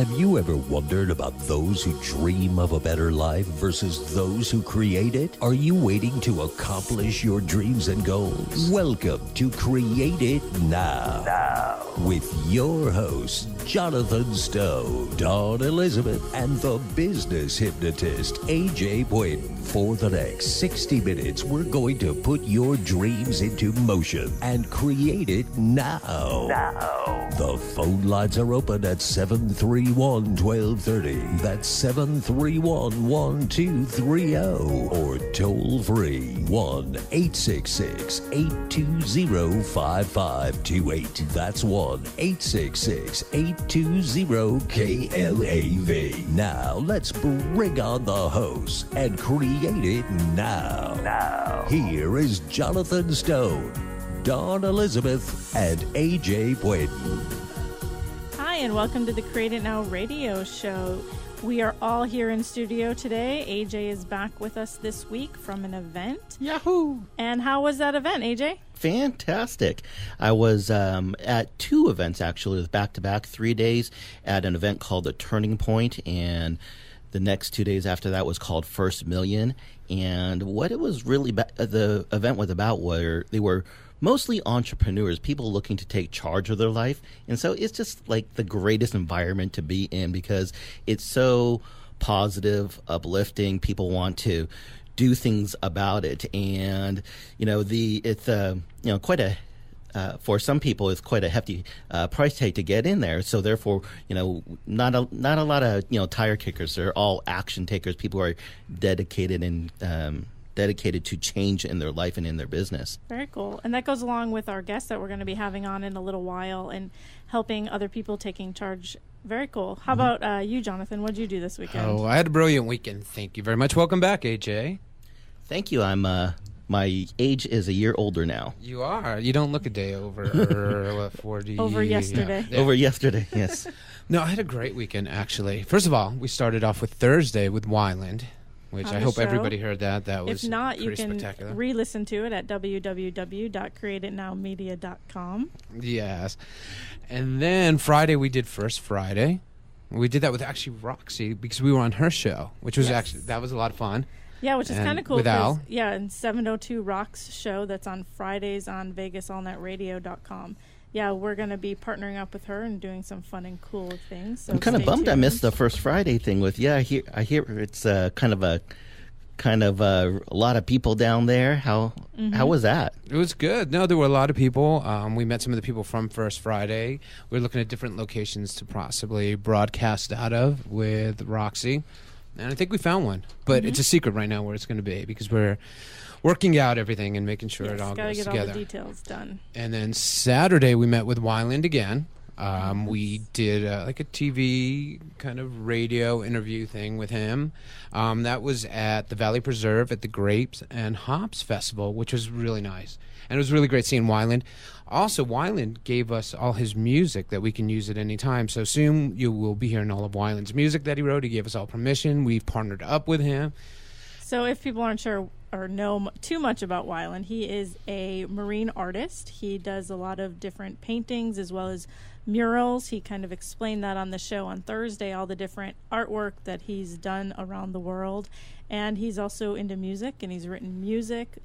Have you ever wondered about those who dream of a better life versus those who create it? Are you waiting to accomplish your dreams and goals? Welcome to Create It Now. With your hosts, Jonathan Stowe, Dawn Elizabeth, and the business hypnotist, AJ Boyden. For the next 60 minutes, we're going to put your dreams into motion and create it now. The phone lines are open at 731-1230. That's 731-1230. Or toll free 1-866-820-5528. That's 1-866-820-KLAV. Now let's bring on the hosts and create it now. Here is Jonathan Stone, Dawn Elizabeth, and AJ Boyden. Hi, and welcome to the Create It Now radio show. We are all here in studio today. AJ is back with us this week from an event. Yahoo! And how was that event, AJ? Fantastic. I was at two events, actually, back-to-back, 3 days at an event called The Turning Point, and the next 2 days after that was called First Million. And what it was really, the event was about were they were mostly entrepreneurs, people looking to take charge of their life. And so it's just like the greatest environment to be in because it's so positive, uplifting. People want to do things about it. And, you know, it's quite a, for some people, it's quite a hefty price tag to get in there. So therefore, you know, not a lot of, tire kickers. They're all action takers. People who are dedicated and dedicated to change in their life and in their business. Very cool. And that goes along with our guest that we're going to be having on in a little while and helping other people taking charge. Very cool. How about you, Jonathan? What did you do this weekend? Oh, I had a brilliant weekend. Thank you very much. Welcome back, AJ. Thank you. I'm my age is a year older now. You are. You don't look a day over 40. Over yesterday. Yeah. Over yesterday, yes. No, I had a great weekend, actually. First of all, we started off with Thursday with Wyland, which I hope everybody heard that. That was If not, you can spectacular. re-listen to it at www.createitnowmedia.com. Yes. And then Friday, we did First Friday. We did that with actually Roxy because we were on her show, which was that was a lot of fun. Yeah, which is kind of cool. With Al. Yeah, and 702 Rocks show that's on Fridays on VegasAllNetRadio.com. Yeah, we're going to be partnering up with her and doing some fun and cool things. So I'm kind of bummed I missed the First Friday thing with. I hear it's kind of a lot of people down there. How was that? It was good. No, there were a lot of people. We met some of the people from First Friday. We were looking at different locations to possibly broadcast out of with Roxy. And I think we found one. But it's a secret right now where it's going to be because we're working out everything and making sure it all goes together. Got to get all the details done. And then Saturday we met with Wyland again. We did like a TV kind of radio interview thing with him. That was at the Valley Preserve at the Grapes and Hops Festival, which was really nice. And it was really great seeing Wyland. Also, Wyland gave us all his music that we can use at any time. So soon you will be hearing all of Wyland's music that he wrote. He gave us all permission. We've partnered up with him. So if people aren't sure or know too much about Wyland, he is a marine artist. He does a lot of different paintings as well as murals. He kind of explained that on the show on Thursday, all the different artwork that he's done around the world. And he's also into music, and he's written music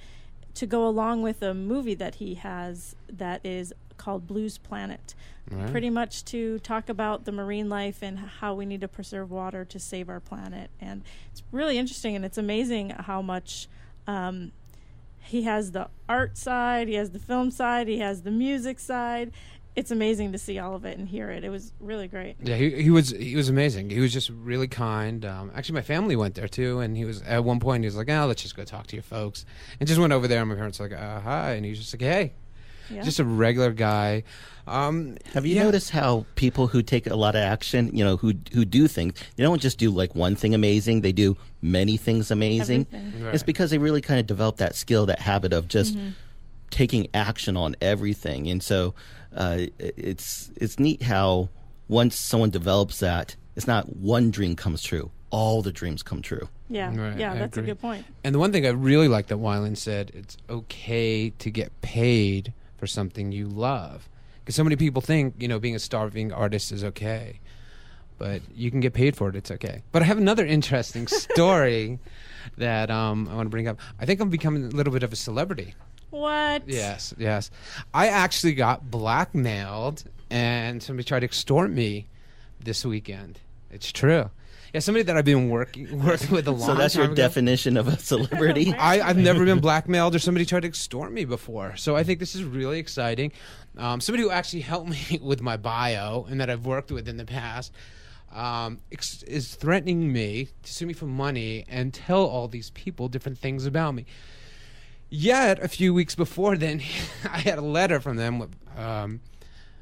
to go along with a movie that he has that is called Blues Planet. Right. Pretty much to talk about the marine life and how we need to preserve water to save our planet. And it's really interesting, and it's amazing how much he has the art side, he has the film side, he has the music side. It's amazing to see all of it and hear it. It was really great. Yeah, he was amazing. He was just really kind. Actually, my family went there too, and he was at one point he was like, let's just go talk to your folks, and just went over there. And my parents were like, hi, and he was just like, hey, just a regular guy. Have you noticed how people who take a lot of action, who do things, they don't just do like one thing amazing, they do many things amazing. Right. It's because they really kind of develop that skill, that habit of just taking action on everything. And so it's neat how once someone develops that, it's not one dream comes true, all the dreams come true. Yeah, right, yeah, I that's agree. a good point. And the one thing I really like that Wyland said, it's okay to get paid for something you love. Because so many people think, being a starving artist is okay. but you can get paid for it. It's okay. But I have another interesting story that I want to bring up. I think I'm becoming a little bit of a celebrity. What? Yes. I actually got blackmailed, and somebody tried to extort me this weekend. It's true. Yeah, somebody that I've been working with a long time. So that's your ago. definition of a celebrity? I've never been blackmailed or somebody tried to extort me before. So I think this is really exciting. Somebody who actually helped me with my bio and that I've worked with in the past is threatening me to sue me for money and tell all these people different things about me. Yet, a few weeks before then, I had a letter from them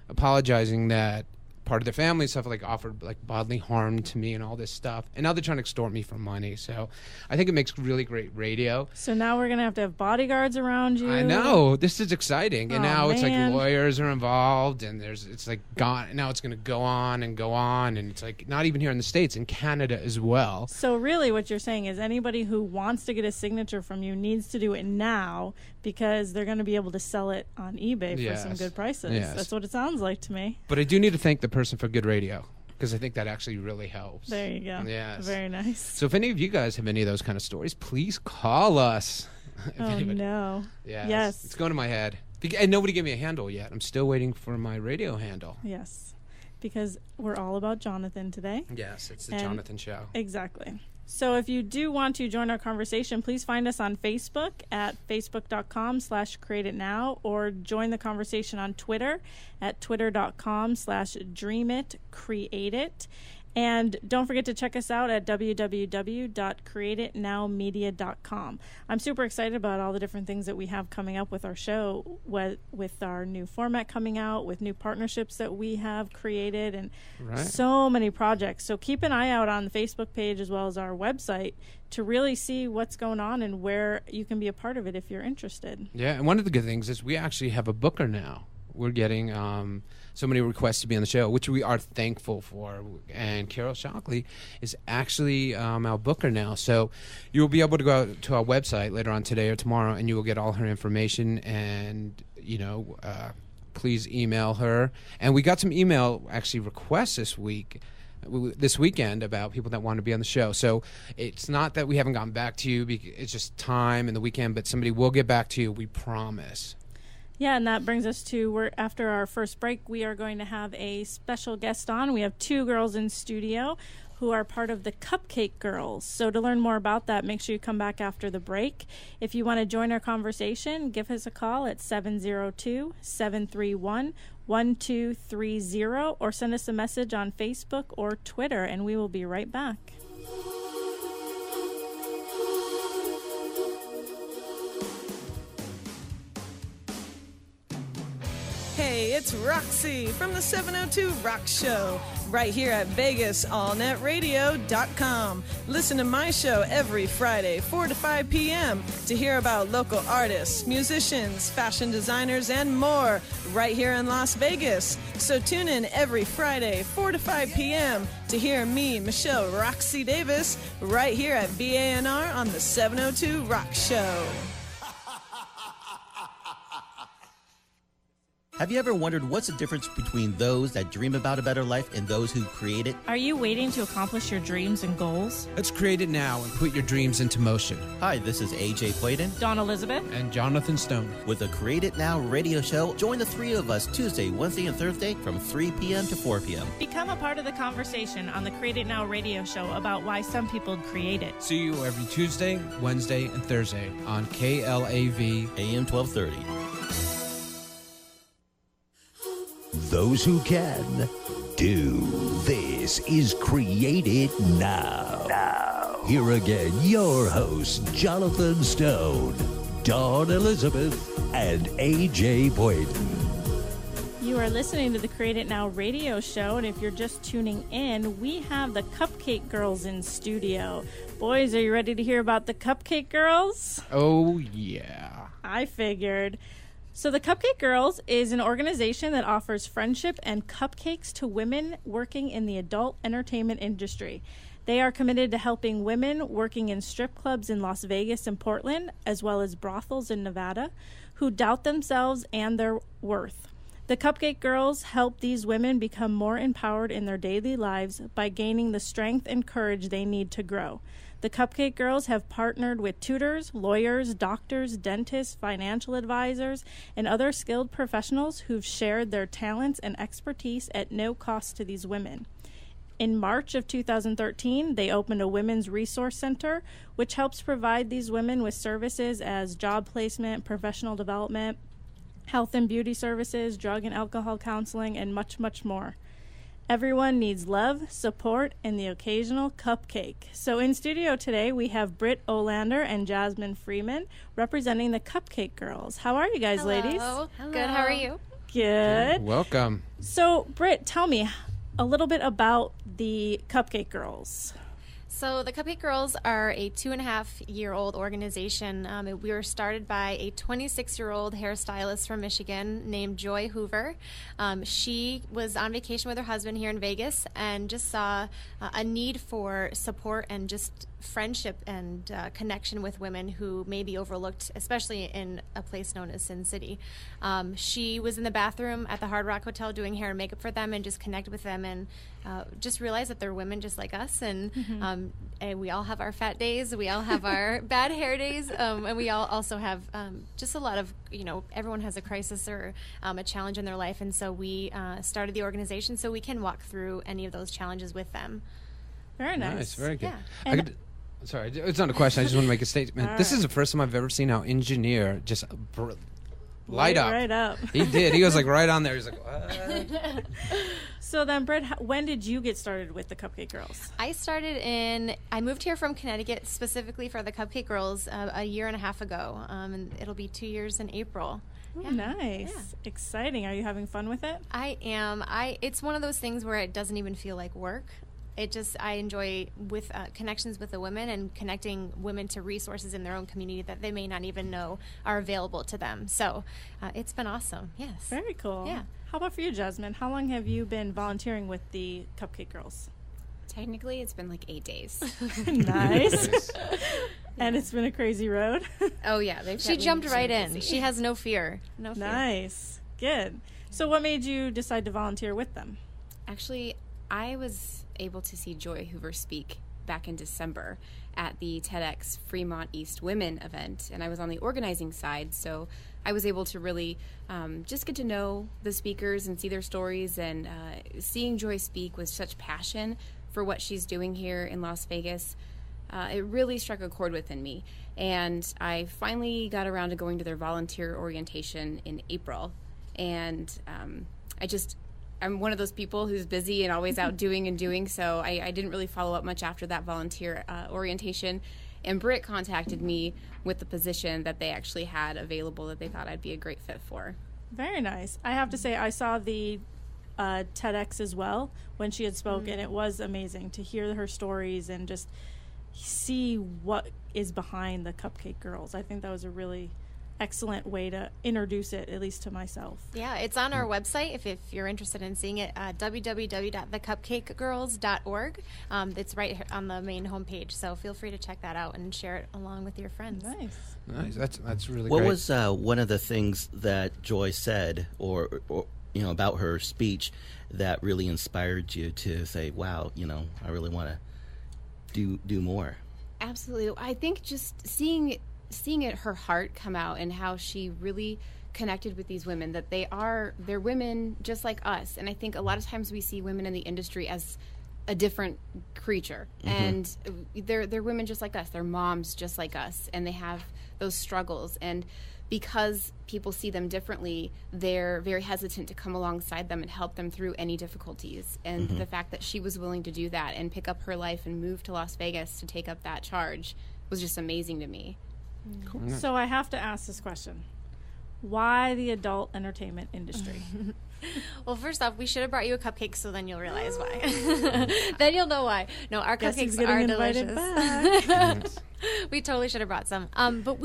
apologizing that part of their family stuff offered bodily harm to me and all this stuff, and now they're trying to extort me for money. So I think it makes really great radio. So now we're gonna have to have bodyguards around you. I know, this is exciting. And now it's man. lawyers are involved, and it's gone. Now it's gonna go on, and it's not even here in the States, in Canada as well. So really what you're saying is anybody who wants to get a signature from you needs to do it now, because they're going to be able to sell it on eBay for some good prices. Yes. That's what it sounds like to me. But I do need to thank the person for good radio, because I think that actually really helps. There you go. Yes. Very nice. So if any of you guys have any of those kind of stories, please call us. Oh, no. Yes. It's going to my head. And nobody gave me a handle yet. I'm still waiting for my radio handle. Yes. Because we're all about Jonathan today. Yes, it's the Jonathan Show. Exactly. So if you do want to join our conversation, please find us on Facebook at facebook.com/createitnow, or join the conversation on Twitter at twitter.com/dreamit.createit. And don't forget to check us out at www.createitnowmedia.com. I'm super excited about all the different things that we have coming up with our show, with our new format coming out, with new partnerships that we have created, and so many projects. So keep an eye out on the Facebook page as well as our website to really see what's going on and where you can be a part of it if you're interested. Yeah, and one of the good things is we actually have a booker now. We're getting so many requests to be on the show, which we are thankful for. And Carol Shockley is actually our booker now. So you'll be able to go to our website later on today or tomorrow, and you will get all her information. And, please email her. And we got some email actually requests this weekend about people that want to be on the show. So it's not that we haven't gotten back to you. It's just time and the weekend, but somebody will get back to you. We promise. Yeah, and that brings us to after our first break, we are going to have a special guest on. We have two girls in studio who are part of the Cupcake Girls. So to learn more about that, make sure you come back after the break. If you want to join our conversation, give us a call at 702-731-1230, or send us a message on Facebook or Twitter, and we will be right back. Hey, it's Roxy from the 702 Rock Show, right here at VegasAllNetRadio.com. Listen to my show every Friday, 4 to 5 p.m. to hear about local artists, musicians, fashion designers, and more right here in Las Vegas. So tune in every Friday, 4 to 5 p.m. to hear me, Michelle Roxy Davis, right here at VANR on the 702 Rock Show. Have you ever wondered what's the difference between those that dream about a better life and those who create it? Are you waiting to accomplish your dreams and goals? Let's create it now and put your dreams into motion. Hi, this is AJ Clayton. Dawn Elizabeth. And Jonathan Stone. With the Create It Now radio show, join the three of us Tuesday, Wednesday, and Thursday from 3 p.m. to 4 p.m. Become a part of the conversation on the Create It Now radio show about why some people create it. See you every Tuesday, Wednesday, and Thursday on KLAV AM 1230. Those who can do. This is Create It Now. Here again, your hosts, Jonathan Stone, Dawn Elizabeth, and AJ Boyden. You are listening to the Create It Now radio show, and if you're just tuning in, we have the Cupcake Girls in studio. Boys, are you ready to hear about the Cupcake Girls? Oh, yeah. I figured. So the Cupcake Girls is an organization that offers friendship and cupcakes to women working in the adult entertainment industry. They are committed to helping women working in strip clubs in Las Vegas and Portland, as well as brothels in Nevada, who doubt themselves and their worth. The Cupcake Girls help these women become more empowered in their daily lives by gaining the strength and courage they need to grow. The Cupcake Girls have partnered with tutors, lawyers, doctors, dentists, financial advisors, and other skilled professionals who've shared their talents and expertise at no cost to these women. In March of 2013, they opened a women's resource center, which helps provide these women with services as job placement, professional development, health and beauty services, drug and alcohol counseling, and much, much more. Everyone needs love, support, and the occasional cupcake. So in studio today, we have Britt Olander and Jasmine Freeman representing the Cupcake Girls. How are you guys, ladies? Hello. Good, how are you? Good. Welcome. So, Britt, tell me a little bit about the Cupcake Girls. So the Cupcake Girls are a 2.5-year-old organization. We were started by a 26-year-old hairstylist from Michigan named Joy Hoover. She was on vacation with her husband here in Vegas and just saw a need for support and just friendship and connection with women who may be overlooked, especially in a place known as Sin City. She was in the bathroom at the Hard Rock Hotel doing hair and makeup for them and just connected with them and just realized that they're women just like us, and we all have our fat days, we all have our bad hair days, and we all also have just a lot of, everyone has a crisis or a challenge in their life, and so we started the organization so we can walk through any of those challenges with them. Very nice. Nice, very good. Yeah. Sorry, it's not a question. I just want to make a statement. This is the first time I've ever seen our engineer just light up. Right up. He did. He was like right on there. He's like, what? So then, Britt, when did you get started with the Cupcake Girls? I moved here from Connecticut specifically for the Cupcake Girls a year and a half ago, and it'll be 2 years in April. Oh, nice. Yeah. Exciting. Are you having fun with it? I am. It's one of those things where it doesn't even feel like work. I enjoy with connections with the women and connecting women to resources in their own community that they may not even know are available to them. So it's been awesome. Yes. Very cool. Yeah. How about for you, Jasmine? How long have you been volunteering with the Cupcake Girls? Technically, it's been like 8 days. Nice. And it's been a crazy road. Oh, yeah. She jumped right in. She has no fear. No fear. Nice. Good. So what made you decide to volunteer with them? Actually, I was able to see Joy Hoover speak back in December at the TEDx Fremont East Women event, and I was on the organizing side, so I was able to really just get to know the speakers and see their stories, and seeing Joy speak with such passion for what she's doing here in Las Vegas, it really struck a chord within me, and I finally got around to going to their volunteer orientation in April, and I'm one of those people who's busy and always out doing, so I didn't really follow up much after that volunteer orientation. And Britt contacted me with the position that they actually had available that they thought I'd be a great fit for. Very nice. I have to say, I saw the TEDx as well when she had spoke, and it was amazing to hear her stories and just see what is behind the Cupcake Girls. I think that was a really excellent way to introduce it, at least to myself. Yeah, it's on our website if you're interested in seeing it, www.thecupcakegirls.org. It's right on the main homepage, so feel free to check that out and share it along with your friends. Nice. That's really what great. What was one of the things that Joy said or about her speech that really inspired you to say, wow, I really want to do more? Absolutely. I think just seeing her heart come out and how she really connected with these women, that they're women just like us. And I think a lot of times we see women in the industry as a different creature, and they're women just like us. They're moms just like us, and they have those struggles. And because people see them differently, they're very hesitant to come alongside them and help them through any difficulties. And the fact that she was willing to do that and pick up her life and move to Las Vegas to take up that charge was just amazing to me. Cool. So I have to ask this question. Why the adult entertainment industry? Well, first off, we should have brought you a cupcake, so then you'll realize why. Then you'll know why. No, our cupcakes are delicious. We totally should have brought some. But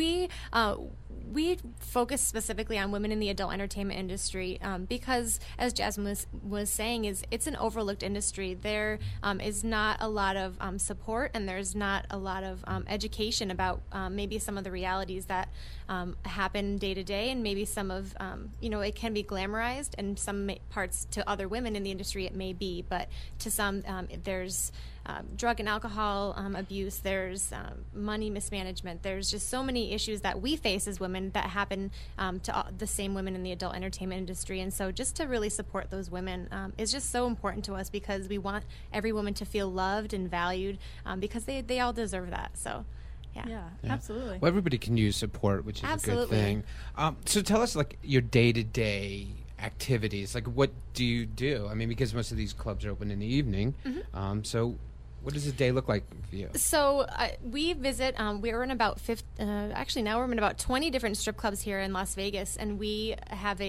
we focus specifically on women in the adult entertainment industry because, as Jasmine was saying, it's an overlooked industry. There is not a lot of support, and there's not a lot of education about maybe some of the realities that happen day to day, and maybe some of it can be glamorized, and some parts to other women in the industry it may be, but to some there's drug and alcohol abuse, there's money mismanagement, there's just so many issues that we face as women that happen to the same women in the adult entertainment industry. And so just to really support those women is just so important to us, because we want every woman to feel loved and valued, because they all deserve that. So yeah, absolutely. Well, everybody can use support, which is a good thing. So tell us, like, your day-to-day activities. Like, what do you do? I mean, because most of these clubs are open in the evening. So what does a day look like for you? So we visit, we're in about now we're in about 20 different strip clubs here in Las Vegas, and we have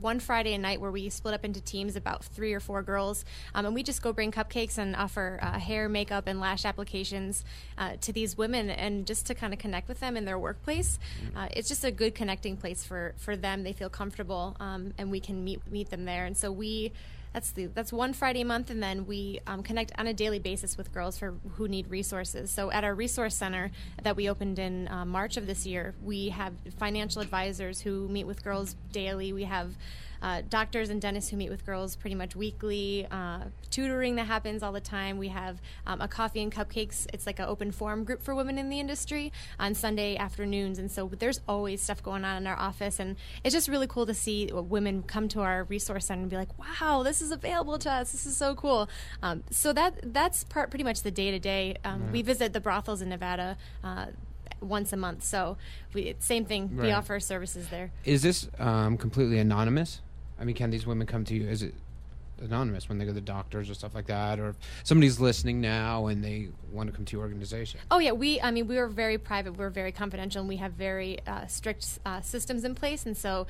one Friday a night where we split up into teams, about 3 or 4 girls, and we just go bring cupcakes and offer hair, makeup, and lash applications to these women, and just to kind of connect with them in their workplace. It's just a good connecting place for them. They feel comfortable, and we can meet them there. And so that's one Friday a month, and then we connect on a daily basis with girls who need resources. So at our resource center that we opened in March of this year, we have financial advisors who meet with girls daily. We have doctors and dentists who meet with girls pretty much weekly, tutoring that happens all the time. We have a coffee and cupcakes. It's like an open forum group for women in the industry on Sunday afternoons. And so there's always stuff going on in our office. And it's just really cool to see women come to our resource center and be like, wow, this is available to us. This is so cool. So that's pretty much the day-to-day. We visit the brothels in Nevada once a month. So same thing. Right. We offer services there. Is this completely anonymous? I mean, can these women come to you? Is it anonymous when they go to the doctors or stuff like that? Or if somebody's listening now and they want to come to your organization? Oh, yeah. We are very private. We're very confidential, and we have very strict systems in place. And so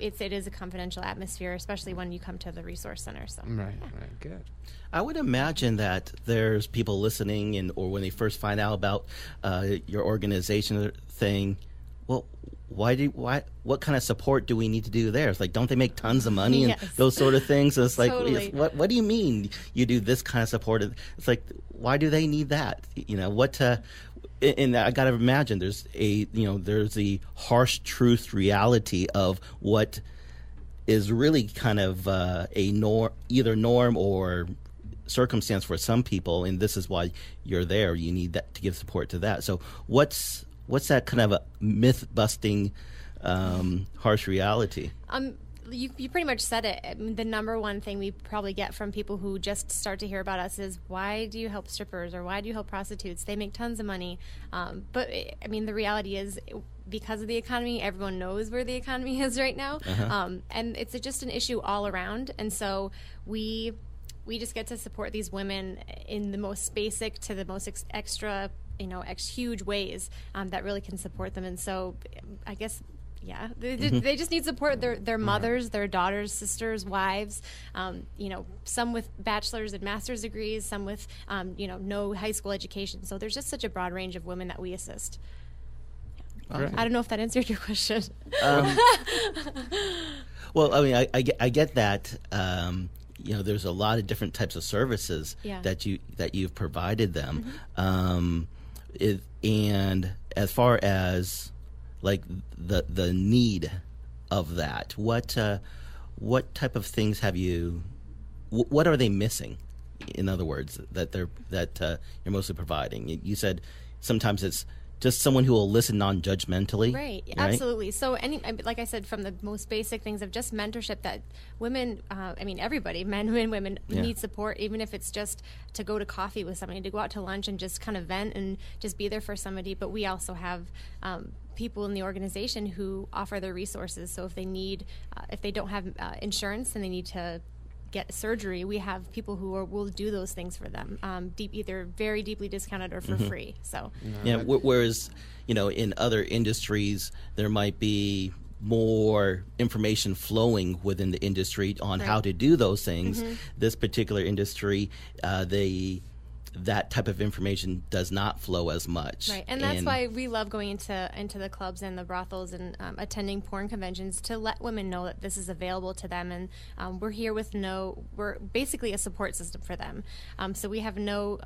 it is a confidential atmosphere, especially when you come to the resource center. So Right, good. I would imagine that there's people listening, or when they first find out about your organization thing, well, what kind of support do we need to do there? It's like, don't they make tons of money and those sort of things? And it's like, Totally. what do you mean you do this kind of support? It's like, why do they need that? And I got to imagine there's the harsh truth reality of what is really kind of either norm or circumstance for some people, and this is why you're there. You need that to give support to that. So what's that kind of a myth-busting, harsh reality? You pretty much said it. I mean, the number one thing we probably get from people who just start to hear about us is, why do you help strippers, or why do you help prostitutes? They make tons of money. But I mean, the reality is, because of the economy, everyone knows where the economy is right now. And it's just an issue all around. And so we just get to support these women in the most basic to the most extra, huge ways that really can support them. And so I guess, they just need support. Their mothers, their daughters, sisters, wives, some with bachelor's and master's degrees, some with, no high school education. So there's just such a broad range of women that we assist. Right. I don't know if that answered your question. Well, I mean, I get that. There's a lot of different types of services that you've provided them, and as far as like the need of that, what type of things have you? What are they missing? In other words, that you're mostly providing. You said sometimes it's just someone who will listen non-judgmentally. Right, absolutely. So like I said, from the most basic things of just mentorship that women, everybody, men and women, need support, even if it's just to go to coffee with somebody, to go out to lunch and just kind of vent and just be there for somebody. But we also have people in the organization who offer their resources. So if they don't have insurance and they need to get surgery, we have people who will do those things for them, either very deeply discounted or for free. So whereas in other industries there might be more information flowing within the industry on how to do those things. This particular industry, that type of information does not flow as much. Right, and that's why we love going into the clubs and the brothels and attending porn conventions to let women know that this is available to them, and we're basically a support system for them. So we have no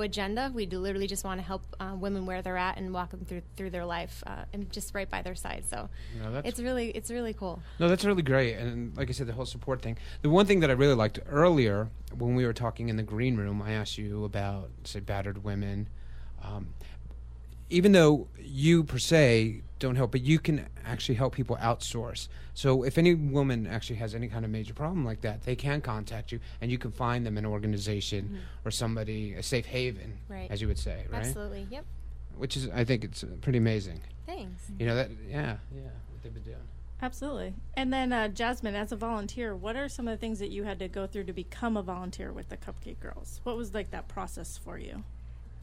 agenda. We do literally just want to help women where they're at and walk them through their life and just right by their side. So it's really cool. No, that's really great. And like I said, the whole support thing. The one thing that I really liked earlier when we were talking in the green room, I asked you about, say, battered women. Even though you per se don't help, but you can actually help people outsource. So if any woman actually has any kind of major problem like that, they can contact you, and you can find them an organization or somebody, a safe haven, as you would say, right? Absolutely, yep. Which is, I think it's pretty amazing. Thanks. You know, what they've been doing. Absolutely. And then, Jasmine, as a volunteer, what are some of the things that you had to go through to become a volunteer with the Cupcake Girls? What was like that process for you?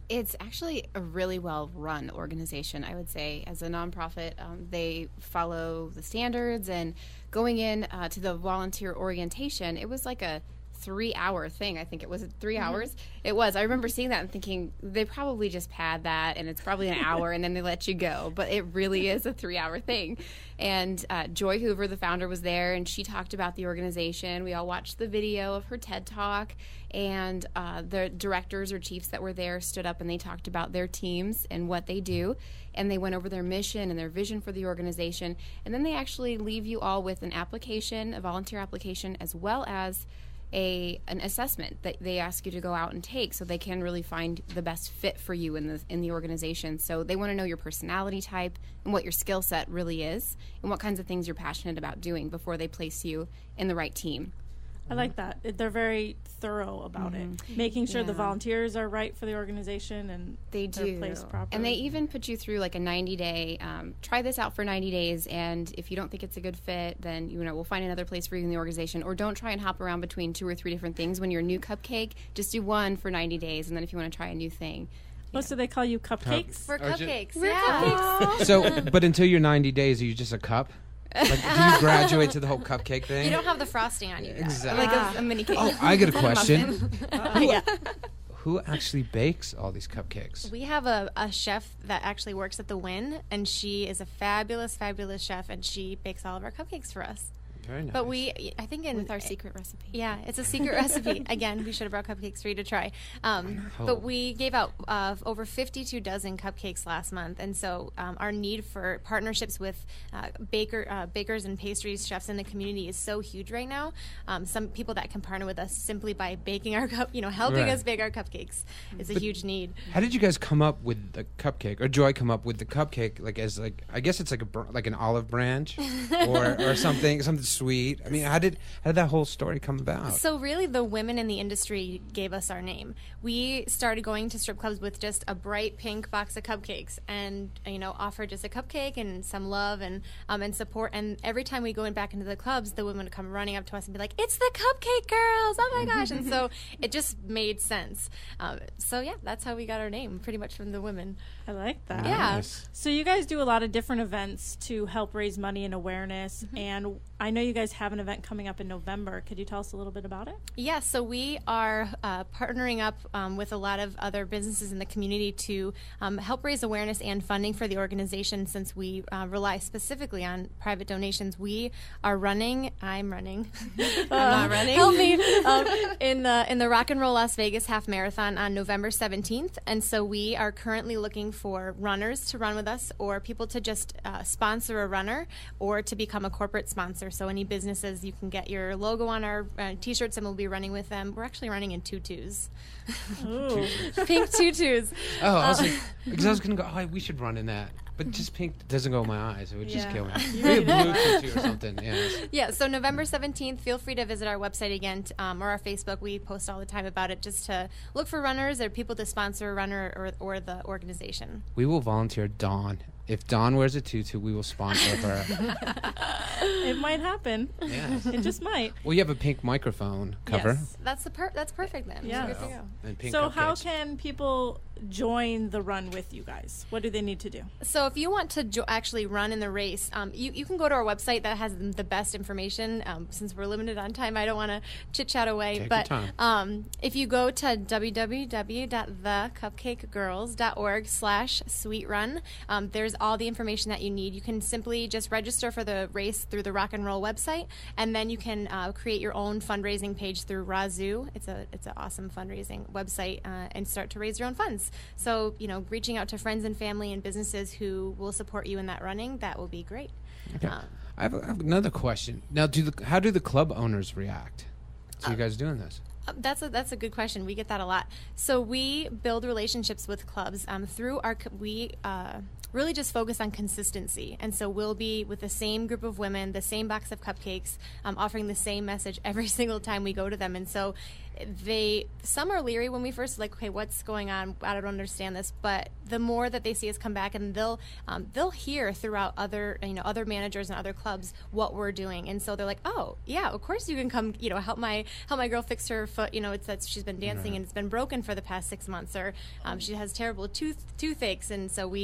It's actually a really well-run organization, I would say. As a nonprofit, they follow the standards, and going in to the volunteer orientation, it was like a 3-hour thing. I think it was 3 hours. It was. I remember seeing that and thinking they probably just pad that and it's probably an hour and then they let you go. But it really is a 3-hour thing. And Joy Hoover, the founder, was there, and she talked about the organization. We all watched the video of her TED Talk, and the directors or chiefs that were there stood up and they talked about their teams and what they do. And they went over their mission and their vision for the organization. And then they actually leave you all with an application, a volunteer application, as well as an assessment that they ask you to go out and take, so they can really find the best fit for you in the organization. So they want to know your personality type and what your skill set really is and what kinds of things you're passionate about doing before they place you in the right team. I like that. They're very thorough about it, making sure the volunteers are right for the organization and they're placed properly. And they even put you through like a 90-day, try this out for 90 days, and if you don't think it's a good fit, then we'll find another place for you in the organization. Or don't try and hop around between 2 or 3 different things. When you're a new Cupcake, just do one for 90 days, and then if you want to try a new thing. So they call you Cupcakes? We're cupcakes. We're cupcakes. So, but until your 90 days, are you just a cup? Like, do you graduate to the whole cupcake thing? You don't have the frosting on you yet. Exactly. Like a mini cake. Oh, I get a question. Yeah. Who actually bakes all these cupcakes? We have a chef that actually works at the Wynn, and she is a fabulous, fabulous chef, and she bakes all of our cupcakes for us. Very nice. But I think with our secret recipe. Yeah, it's a secret recipe. Again, we should have brought cupcakes for you to try. But we gave out over 52 dozen cupcakes last month, and so our need for partnerships with bakers and pastries chefs in the community is so huge right now. Some people that can partner with us simply by baking our helping us bake our cupcakes is a huge need. How did you guys come up with the cupcake, or Joy come up with the cupcake? I guess it's like an olive branch, or something sweet. I mean, how did that whole story come about? So really, the women in the industry gave us our name. We started going to strip clubs with just a bright pink box of cupcakes, and offer just a cupcake and some love and support. And every time we go back into the clubs, the women would come running up to us and be like, "It's the Cupcake Girls! Oh my gosh!" And so it just made sense. So yeah, that's how we got our name, pretty much from the women. I like that. Yeah. Nice. So you guys do a lot of different events to help raise money and awareness, and I know you guys have an event coming up in November. Could you tell us a little bit about it? Yeah, so we are partnering up with a lot of other businesses in the community to help raise awareness and funding for the organization. Since we rely specifically on private donations, I'm running. I'm not running. Help me in the Rock and Roll Las Vegas Half Marathon on November 17th, and so we are currently looking for runners to run with us, or people to just sponsor a runner, or to become a corporate sponsor. So any businesses, you can get your logo on our T-shirts, and we'll be running with them. We're actually running in tutus. Ooh. Pink tutus. Oh, I was like, because I was going to go, we should run in that. But just pink doesn't go in my eyes. It would just kill me. Maybe a blue tutu or something. Yeah, so November 17th, feel free to visit our website again, or our Facebook. We post all the time about it, just to look for runners or people to sponsor a runner or the organization. We will volunteer Dawn If Dawn wears a tutu, we will sponsor her. It might happen. Yeah. It just might. Well, you have a pink microphone cover. Yes. That's perfect then. Yeah. Good to go. And pink So cupcakes. how can people join the run with you guys? What do they need to do? So if you want to actually run in the race, you can go to our website that has the best information. Since we're limited on time, I don't want to chit-chat away. Take but your time. if you go to www.thecupcakegirls.org/sweetrun, there's all the information that you need. You can simply just register for the race through the Rock and Roll website, and then you can create your own fundraising page through Razoo. It's an awesome fundraising website, and start to raise your own funds. So, reaching out to friends and family and businesses who will support you in that running, that will be great. Okay. I have another question. Now, how do the club owners react to you guys doing this? That's a good question. We get that a lot. So we build relationships with clubs through we really just focus on consistency. And so we'll be with the same group of women, the same box of cupcakes, offering the same message every single time we go to them. And so some are leery when we first okay, what's going on? I don't understand this. But the more that they see us come back, and they'll hear throughout other managers and other clubs what we're doing, and so they're like, oh yeah, of course you can come, help my girl fix her foot. It's that she's been dancing and it's been broken for the past 6 months, or she has terrible toothaches, and so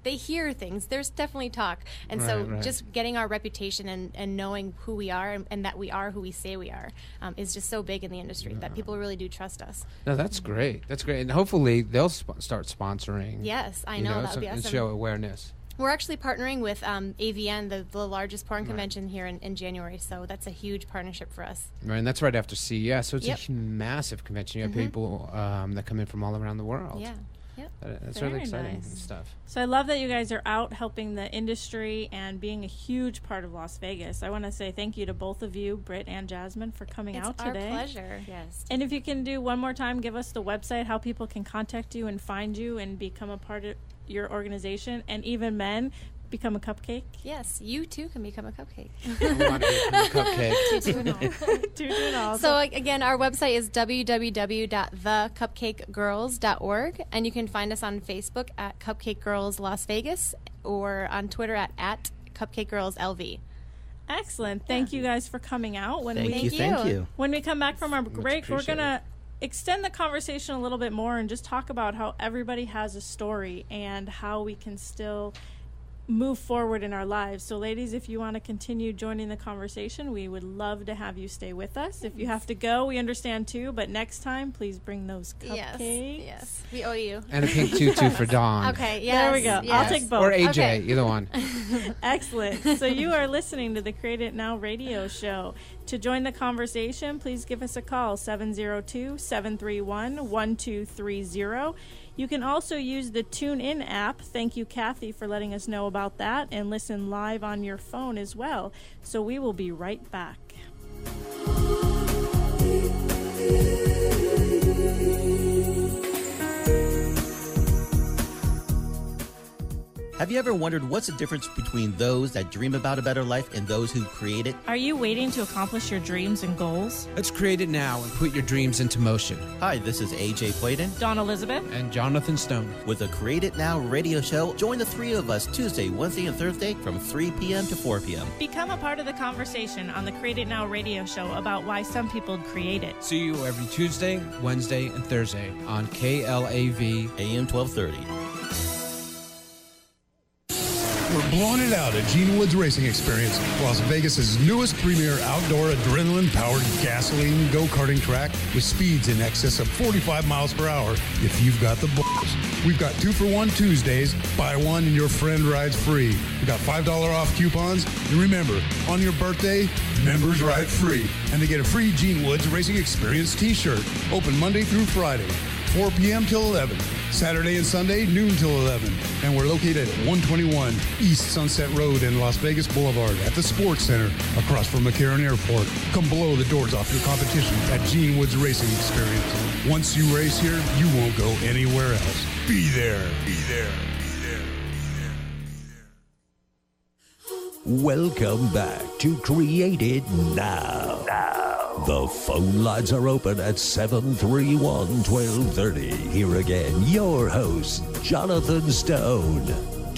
they hear things. There's definitely talk. And just getting our reputation and knowing who we are and that we are who we say we are is just so big in the industry that people really do trust us. No, that's great. That's great. And hopefully they'll start sponsoring. Yes, I know. That would be awesome. And show awareness. We're actually partnering with AVN, the largest porn convention here in January, so that's a huge partnership for us. Right, and that's right after CES, so it's a massive convention. You have people that come in from all around the world. Yeah. Yep. That's Very really exciting nice. stuff. So I love that you guys are out helping the industry and being a huge part of Las Vegas. I want to say thank you to both of you, Britt and Jasmine, for coming out today. It's our pleasure. Yes. And if you can do one more time, give us the website, how people can contact you and find you and become a part of your organization, and even men, become a cupcake. Yes, you too can become a cupcake. I want to become a cupcake. Tutu and all. So again, our website is www.thecupcakegirls.org, and you can find us on Facebook at Cupcake Girls Las Vegas, or on Twitter at Cupcake Girls LV. Excellent. Thank you guys for coming out. Thank you. When we come back from our break, we're appreciated. going to extend the conversation a little bit more and just talk about how everybody has a story and how we can still move forward in our lives. So ladies, if you want to continue joining the conversation, we would love to have you stay with us. If you have to go, we understand too, but next time please bring those cupcakes. Yes, we owe you. And a pink tutu for Dawn. Okay, yes. There we go. Yes. I'll take both. Or AJ, Okay. either one. Excellent. So you are listening to the Create It Now radio show. To join the conversation, please give us a call, 702-731-1230. You can also use the TuneIn app. Thank you, Kathy, for letting us know about that, and listen live on your phone as well. So we will be right back. Have you ever wondered what's the difference between those that dream about a better life and those who create it? Are you waiting to accomplish your dreams and goals? Let's create it now and put your dreams into motion. Hi, this is AJ Clayton Dawn Elizabeth? And Jonathan Stone. with the Create It Now radio show. Join the three of us Tuesday, Wednesday, and Thursday from 3 p.m. to 4 p.m. Become a part of the conversation on the Create It Now radio show about why some people create it. See you every Tuesday, Wednesday, and Thursday on KLAV. AM 1230. We're blowing it out at Gene Woods Racing Experience, Las Vegas's newest premier outdoor adrenaline-powered gasoline go-karting track with speeds in excess of 45 miles per hour if you've got the balls. We've got 2-for-1 Tuesdays, buy one and your friend rides free. We've got $5 off coupons, and remember, on your birthday, members ride free. And they get a free Gene Woods Racing Experience t-shirt, open Monday through Friday, 4 p.m. till 11. Saturday and Sunday, noon till 11. And we're located at 121 East Sunset Road in Las Vegas Boulevard at the Sports Center across from McCarran Airport. Come blow the doors off your competition at Gene Woods Racing Experience. Once you race here, you won't go anywhere else. Be there. Be there. Welcome back to Create It Now. The phone lines are open at 731-1230. Here again, your host, Jonathan Stone.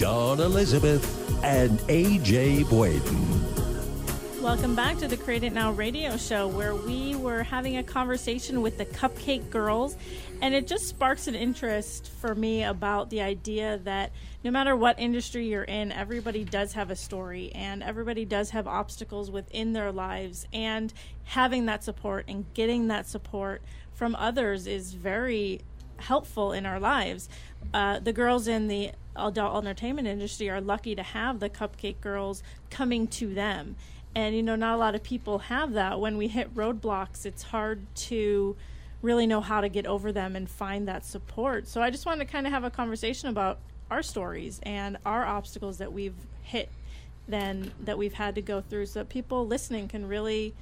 Dawn Elizabeth and AJ Boyden. Welcome back to the Create It Now radio show, where we were having a conversation with the Cupcake Girls, and it just sparks an interest for me about the idea that no matter what industry you're in, everybody does have a story, and everybody does have obstacles within their lives, and having that support and getting that support from others is very helpful in our lives. The girls in the adult entertainment industry are lucky to have the Cupcake Girls coming to them. And, you know, not a lot of people have that. When we hit roadblocks, it's hard to really know how to get over them and find that support. So I just wanted to kind of have a conversation about our stories and our obstacles that we've hit, then that we've had to go through, so that people listening can really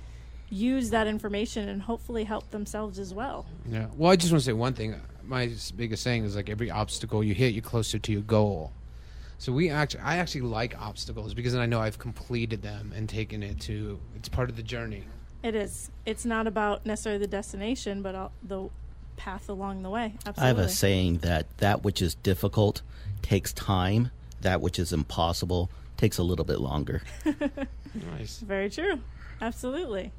use that information and hopefully help themselves as well. Yeah. Well, I just want to say one thing. My biggest saying is, like, every obstacle you hit, you're closer to your goal. So I actually like obstacles, because then I know I've completed them and taken it to, it's part of the journey. It is. It's not about necessarily the destination, but the path along the way. Absolutely. I have a saying that which is difficult takes time, that which is impossible takes a little bit longer. Nice. Very true. Absolutely.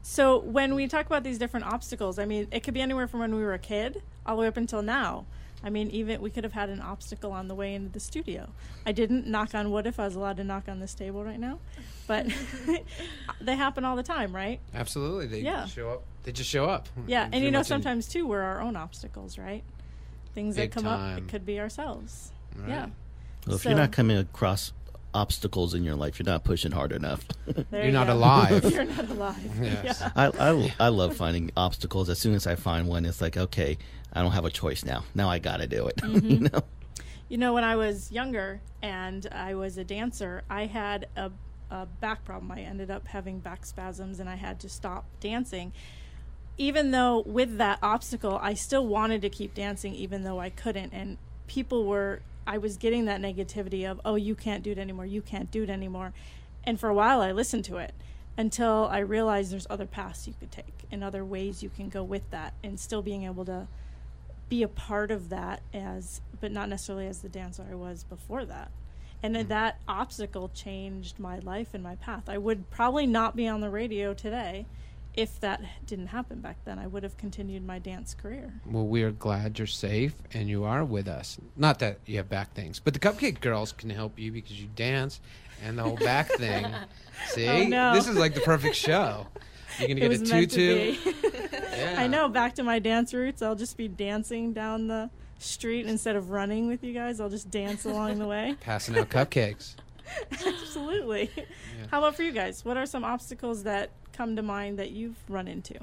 So when we talk about these different obstacles, I mean, it could be anywhere from when we were a kid all the way up until now. I mean, even we could have had an obstacle on the way into the studio. I didn't, knock on wood, if I was allowed to knock on this table right now, but they happen all the time, right? Absolutely. They show up. They just show up. Yeah, and you know, sometimes too, we're our own obstacles, right? Things that come up, it could be ourselves. Right. Yeah. Well, if you're not coming across obstacles in your life, you're not pushing hard enough. You're not alive. You're not alive. Yes. Yeah. I love finding obstacles. As soon as I find one, it's like, okay, I don't have a choice now. Now I got to do it. Mm-hmm. You know, when I was younger and I was a dancer, I had a back problem. I ended up having back spasms and I had to stop dancing. Even though with that obstacle, I still wanted to keep dancing even though I couldn't. And I was getting that negativity of, oh, you can't do it anymore. You can't do it anymore. And for a while I listened to it until I realized there's other paths you could take and other ways you can go with that, and still being able to be a part of that but not necessarily as the dancer I was before that. And that obstacle changed my life and my path. I would probably not be on the radio today if that didn't happen back then. I would have continued my dance career. Well, we are glad you're safe and you are with us. Not that you have back things, but the Cupcake Girls can help you because you dance and the whole back thing. See? Oh, no. This is like the perfect show. You're going to get a tutu. Yeah. I know. Back to my dance roots. I'll just be dancing down the street instead of running with you guys. I'll just dance along the way. Passing out cupcakes. Absolutely. Yeah. How about for you guys? What are some obstacles that come to mind that you've run into?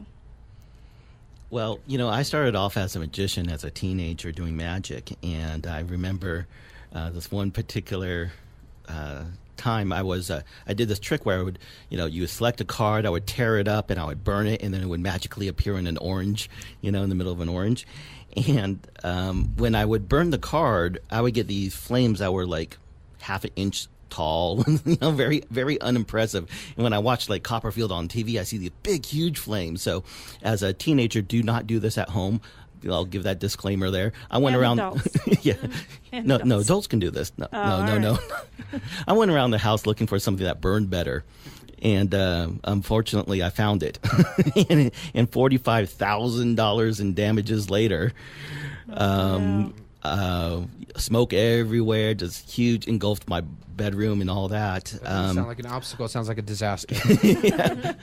Well, you know, I started off as a magician as a teenager doing magic, and I remember this one particular time I did this trick where I would, you would select a card, I would tear it up and I would burn it, and then it would magically appear in an orange, in the middle of an orange. And when I would burn the card, I would get these flames that were like half an inch tall, very, very unimpressive. And when I watch like Copperfield on TV, I see these big, huge flames. So as a teenager, do not do this at home. I'll give that disclaimer there. I went around. Yeah. No, adults can do this. No. I went around the house looking for something that burned better. And unfortunately, I found it. and $45,000 in damages later. Smoke everywhere, just huge, engulfed my bedroom and all that. It doesn't sound like an obstacle. It sounds like a disaster. Yeah.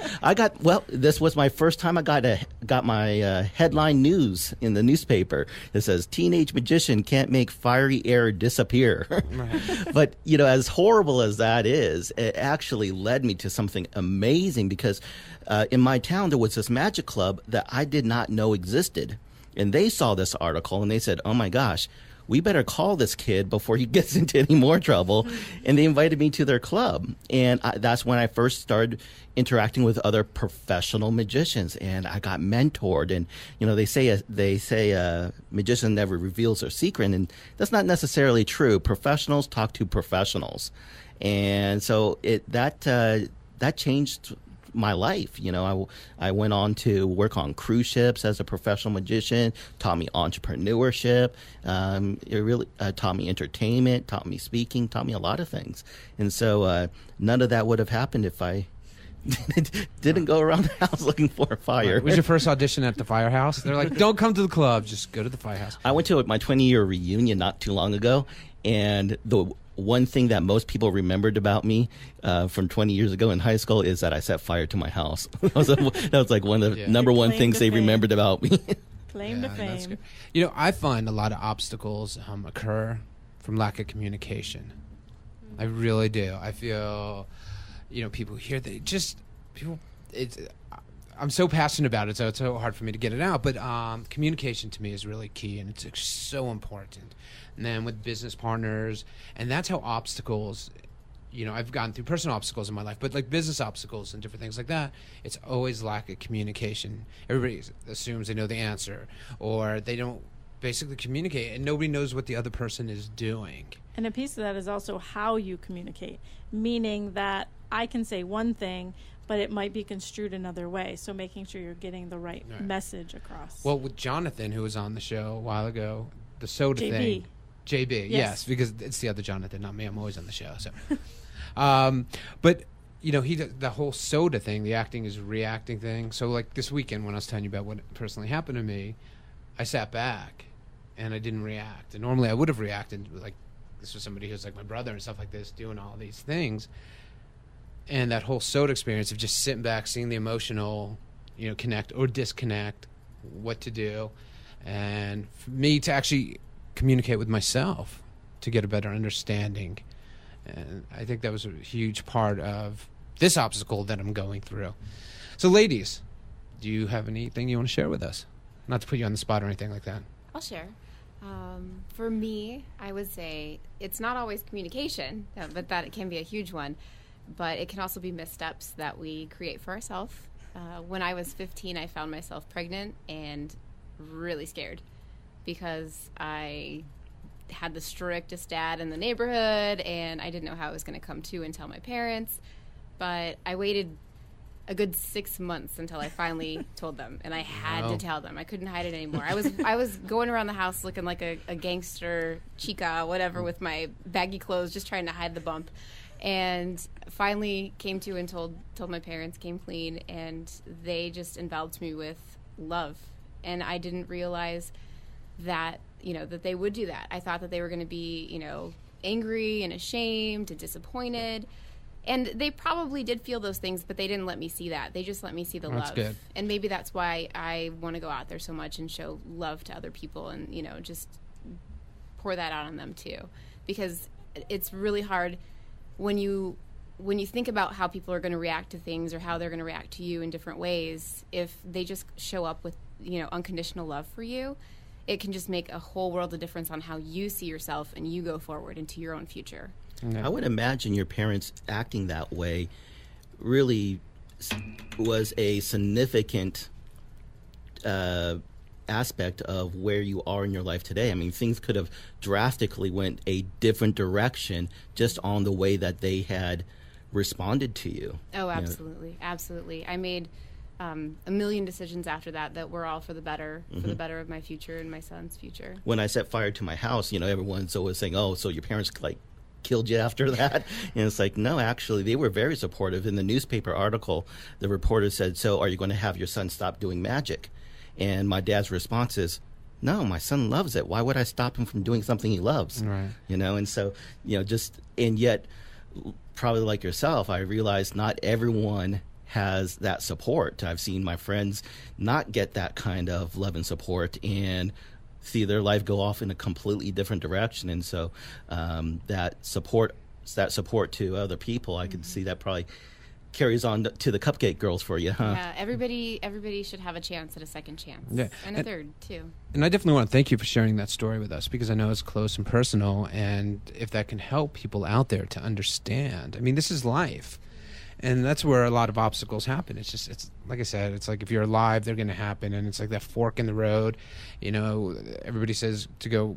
This was my first time I got my headline news in the newspaper. It says, "Teenage magician can't make fiery air disappear." Right. But, as horrible as that is, it actually led me to something amazing, because in my town, there was this magic club that I did not know existed. And they saw this article and they said, "Oh my gosh, we better call this kid before he gets into any more trouble." And they invited me to their club. And that's when I first started interacting with other professional magicians, and I got mentored. And, they say a magician never reveals their secret, and that's not necessarily true. Professionals talk to professionals. And so that changed my life. I went on to work on cruise ships as a professional magician, taught me entrepreneurship, it really taught me entertainment, taught me speaking, taught me a lot of things. And so none of that would have happened if I didn't go around the house looking for a fire. Was your first audition at the firehouse? They're like, don't come to the club, just go to the firehouse. I went to my 20-year reunion not too long ago, and the one thing that most people remembered about me from 20 years ago in high school is that I set fire to my house. that was like one of the number one things they remembered about me. Claim to fame. I find a lot of obstacles occur from lack of communication. I really do. I feel, people here, I'm so passionate about it, so it's so hard for me to get it out. But communication to me is really key, and it's so important. And then with business partners, and that's how obstacles, I've gone through personal obstacles in my life, but like business obstacles and different things like that, it's always lack of communication. Everybody assumes they know the answer, or they don't basically communicate, and nobody knows what the other person is doing. And a piece of that is also how you communicate, meaning that I can say one thing, but it might be construed another way. So making sure you're getting the right message across. Well, with Jonathan, who was on the show a while ago, the soda thing. JB, yes, because it's the other Jonathan, not me. I'm always on the show. So, but the whole soda thing, the acting is reacting thing. So, like this weekend, when I was telling you about what personally happened to me, I sat back and I didn't react. And normally I would have reacted, like this was somebody who's like my brother and stuff like this, doing all these things. And that whole soda experience of just sitting back, seeing the emotional, connect or disconnect, what to do, and for me to actually communicate with myself to get a better understanding. And I think that was a huge part of this obstacle that I'm going through. So ladies, do you have anything you want to share with us? Not to put you on the spot or anything like that. I'll share. For me, I would say it's not always communication, but that it can be a huge one. But it can also be missteps that we create for ourselves. When I was 15, I found myself pregnant and really scared because I had the strictest dad in the neighborhood, and I didn't know how I was going to come to and tell my parents. But I waited a good 6 months until I finally told them, and I had to tell them. I couldn't hide it anymore. I was going around the house looking like a gangster chica, whatever, with my baggy clothes, just trying to hide the bump. And finally came to and told my parents, came clean, and they just enveloped me with love. And I didn't realize that, that they would do that. I thought that they were going to be, angry and ashamed and disappointed. And they probably did feel those things, but they didn't let me see that. They just let me see the love. Good. And maybe that's why I want to go out there so much and show love to other people and, just pour that out on them too. Because it's really hard when you think about how people are going to react to things or how they're going to react to you in different ways. If they just show up with, unconditional love for you, it can just make a whole world of difference on how you see yourself and you go forward into your own future. I would imagine your parents acting that way really was a significant aspect of where you are in your life today. I mean, things could have drastically went a different direction just on the way that they had responded to you. Oh, absolutely. Absolutely. I made a million decisions after that were all for the better, for the better of my future and my son's future. When I set fire to my house, everyone's always saying, oh, so your parents killed you after that? And it's like, no, actually, they were very supportive. In the newspaper article, the reporter said, so are you going to have your son stop doing magic? And my dad's response is, no, my son loves it. Why would I stop him from doing something he loves? Right. And so, and yet, probably like yourself, I realized not everyone has that support. I've seen my friends not get that kind of love and support and see their life go off in a completely different direction. And so that support to other people, I could see that probably carries on to the Cupcake Girls for you, huh? Yeah, everybody should have a chance at a second chance. Yeah. And a third, too. And I definitely want to thank you for sharing that story with us, because I know it's close and personal, and if that can help people out there to understand. I mean, this is life. And that's where a lot of obstacles happen. It's like I said, it's like if you're alive, they're going to happen. And it's like that fork in the road. Everybody says to go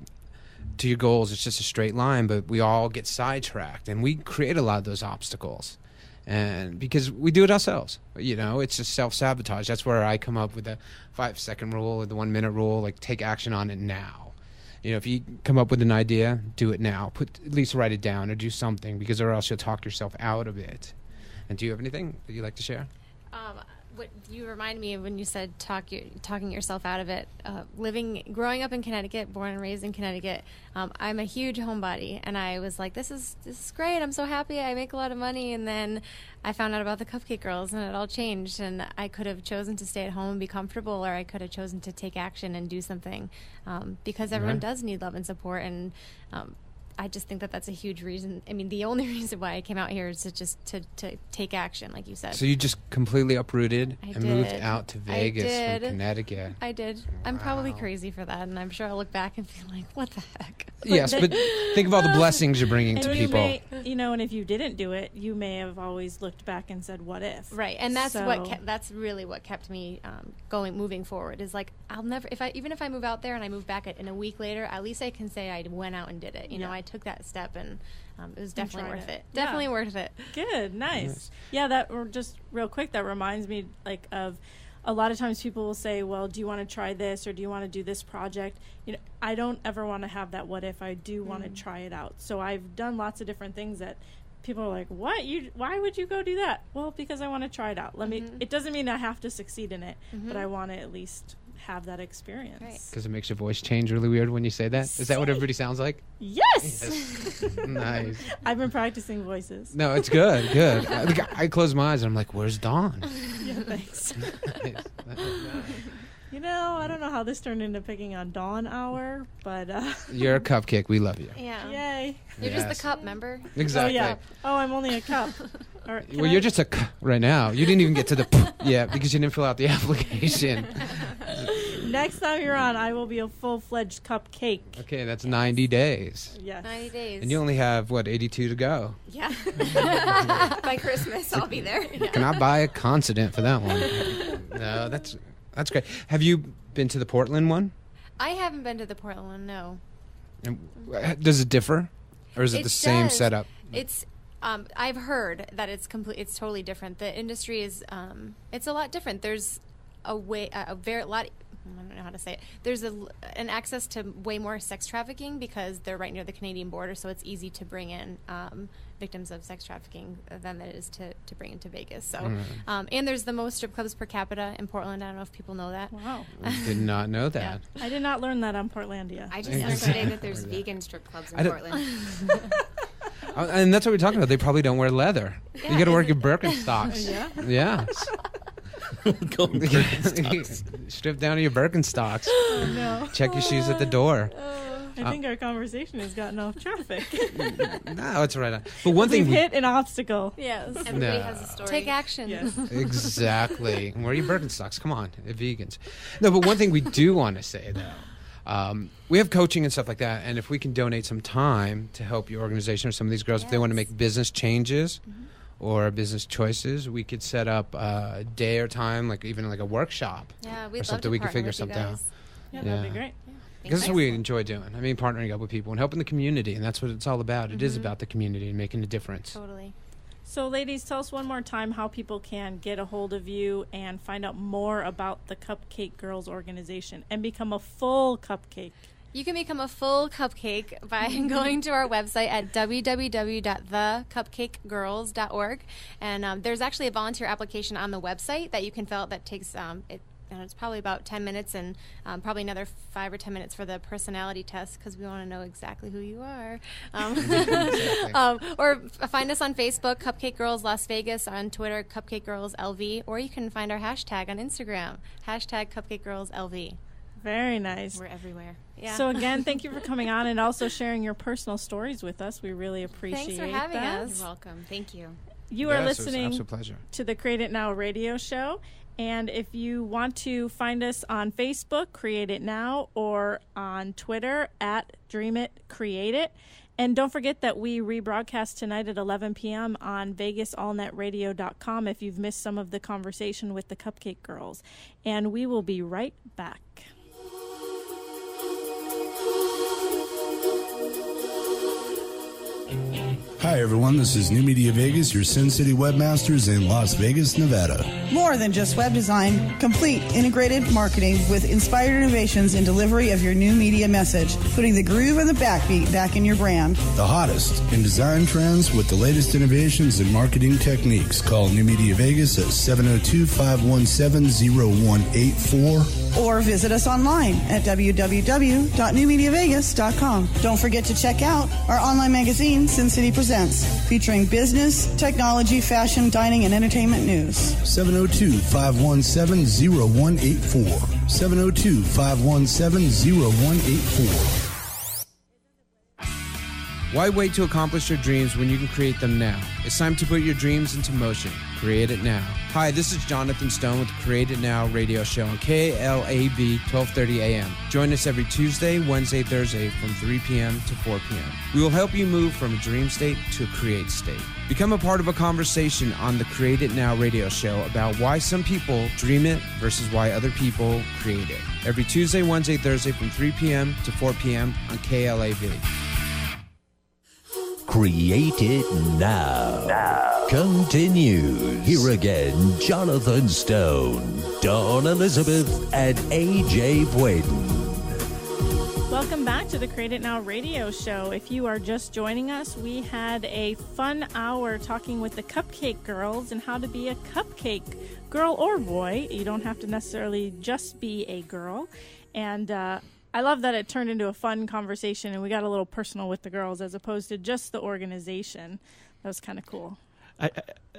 to your goals, it's just a straight line, but we all get sidetracked. And we create a lot of those obstacles. And because we do it ourselves, it's just self-sabotage. That's where I come up with the 5-second rule or the 1-minute rule, like take action on it now. If you come up with an idea, do it now. At least write it down or do something, because or else you'll talk yourself out of it. And do you have anything that you'd like to share? What you remind me of when you said talking yourself out of it. Growing up in Connecticut, born and raised in Connecticut, I'm a huge homebody, and I was like, this is great. I'm so happy. I make a lot of money, and then I found out about the Cupcake Girls, and it all changed. And I could have chosen to stay at home and be comfortable, or I could have chosen to take action and do something, because everyone does need love and support. And I just think that that's a huge reason. I mean, the only reason why I came out here is to take action, like you said. So you just completely uprooted I and did. moved out to Vegas did. from Connecticut. I did. I'm probably crazy for that, and I'm sure I'll look back and be like, what the heck? Yes, but think of all the blessings you're bringing to And people. and if you didn't do it, you may have always looked back and said, "What if?" Right, and that's So- that's really what kept me moving forward. Is like, I'll never, even if I move out there and I move back in a week later, at least I can say I went out and did it. I took that step, and it was definitely tried worth it. it. Yeah. Definitely worth it. Good, nice. Yeah, or just real quick, that reminds me of a lot of times people will say, well, do you want to try this or do you want to do this project? I don't ever want to have that what if. I do want to try it out. So I've done lots of different things that people are like, what? Why would you go do that? Well, because I want to try it out. It doesn't mean I have to succeed in it, but I want to at least have that experience. Right. Because it makes your voice change really weird when you say that. Is that what everybody sounds like? Yes! Nice. I've been practicing voices. No, it's good. Good. I close my eyes and I'm like, where's Dawn? Yeah, thanks. Nice. I don't know how this turned into picking on Dawn Hour, but You're a cupcake. We love you. Yeah. yay. You're just Yes. the cup, member? Exactly. Oh, yeah. Oh, I'm only a cup. All right, Well, you're just a right now. You didn't even get to the yet because you didn't fill out the application. Next time you're on, I will be a full-fledged cupcake. Okay, that's 90 days. Yes. 90 days. And you only have, 82 to go? Yeah. By Christmas, I'll be there. Cannot buy a consonant for that one. No, that's great. Have you been to the Portland one? I haven't been to the Portland one, no. And does it differ? Or is it the same does. setup? It's I've heard that it's totally different. The industry is it's a lot different. There's I don't know how to say it. There's an access to way more sex trafficking because they're right near the Canadian border, so it's easy to bring in victims of sex trafficking than it is to bring into Vegas. So, and there's the most strip clubs per capita in Portland. I don't know if people know that. Wow. Did not know that. I did not learn that on Portlandia. I just learned today that there's vegan strip clubs in Portland. And that's what we're talking about. They probably don't wear leather. Yeah, You got to wear your Birkenstocks. Yeah? Yes. Go Birkenstocks. Strip down to your Birkenstocks. Oh, no. Check your shoes at the door. I think our conversation has gotten off traffic. No, it's right on. But one We've thing hit an obstacle. Yes. Everybody No. has a story. Take action. Yes. Exactly. Wear your Birkenstocks. Come on, vegans. No, but one thing we do want to say though, we have coaching and stuff like that, and if we can donate some time to help your organization or some of these girls, if they want to make business changes or business choices, we could set up a day or time, like even like a workshop. Yeah, Or we'd love something to we can partner figure with you something out. guys. Yeah, that'd be Yeah. great. Because that's what we enjoy doing. I mean, partnering up with people and helping the community, and that's what it's all about. It is about the community and making a difference. Totally. So, ladies, tell us one more time how people can get a hold of you and find out more about the Cupcake Girls organization and become a full cupcake. You can become a full cupcake by going to our website at www.thecupcakegirls.org. And there's actually a volunteer application on the website that you can fill out that takes it's probably about 10 minutes and probably another 5 or 10 minutes for the personality test because we want to know exactly who you are. Or find us on Facebook, Cupcake Girls Las Vegas, on Twitter, Cupcake Girls LV, or you can find our hashtag on Instagram, hashtag Cupcake Girls LV. Very nice. We're everywhere. Yeah. So, again, thank you for coming on and also sharing your personal stories with us. We really appreciate Thanks for having that. us. You're welcome. Thank you. You are Yes, it was an listening absolute pleasure. to the Create It Now radio show. And if you want to find us on Facebook, Create It Now, or on Twitter at Dream It, Create It. And don't forget that we rebroadcast tonight at 11 p.m. on VegasAllNetRadio.com if you've missed some of the conversation with the Cupcake Girls. And we will be right back. Hi, everyone, this is New Media Vegas, your Sin City webmasters in Las Vegas, Nevada. More than just web design, complete integrated marketing with inspired innovations in delivery of your new media message, putting the groove and the backbeat back in your brand. The hottest in design trends with the latest innovations in marketing techniques. Call New Media Vegas at 702-517-0184. Or visit us online at www.newmediavegas.com. Don't forget to check out our online magazine, Sin City Presents, featuring business, technology, fashion, dining, and entertainment news. 702-517-0184. 702-517-0184. Why wait to accomplish your dreams when you can create them now? It's time to put your dreams into motion. Create it now. Hi, this is Jonathan Stone with the Create It Now radio show on KLAV 1230 AM. Join us every Tuesday, Wednesday, Thursday from 3 p.m. to 4 p.m. We will help you move from a dream state to a create state. Become a part of a conversation on the Create It Now radio show about why some people dream it versus why other people create it. Every Tuesday, Wednesday, Thursday from 3 p.m. to 4 p.m. on KLAV. Create It Now. Continues. Here again, Jonathan Stone, Dawn Elizabeth, and AJ Boyden. Welcome back to the Create It Now radio show. If you are just joining us, we had a fun hour talking with the Cupcake girls and how to be a cupcake girl or boy. You don't have to necessarily just be a girl. And I love that it turned into a fun conversation and we got a little personal with the girls as opposed to just the organization. That was kind of cool.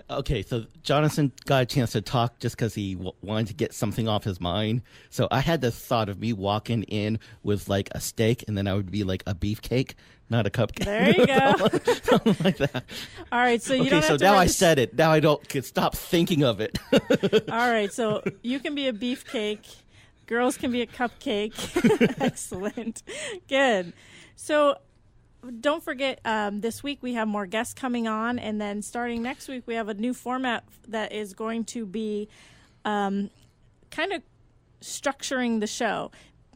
Okay, so Jonathan got a chance to talk just because he wanted to get something off his mind. So I had this thought of me walking in with like a steak, and then I would be like a beefcake, not a cupcake. There you go. Something like that. All right, so you okay, don't have so to now I said it. Now I can stop thinking of it. All right, so you can be a beefcake. Girls can be a cupcake. Excellent. Good. So don't forget, this week we have more guests coming on, and then starting next week we have a new format that is going to be kind of structuring the show.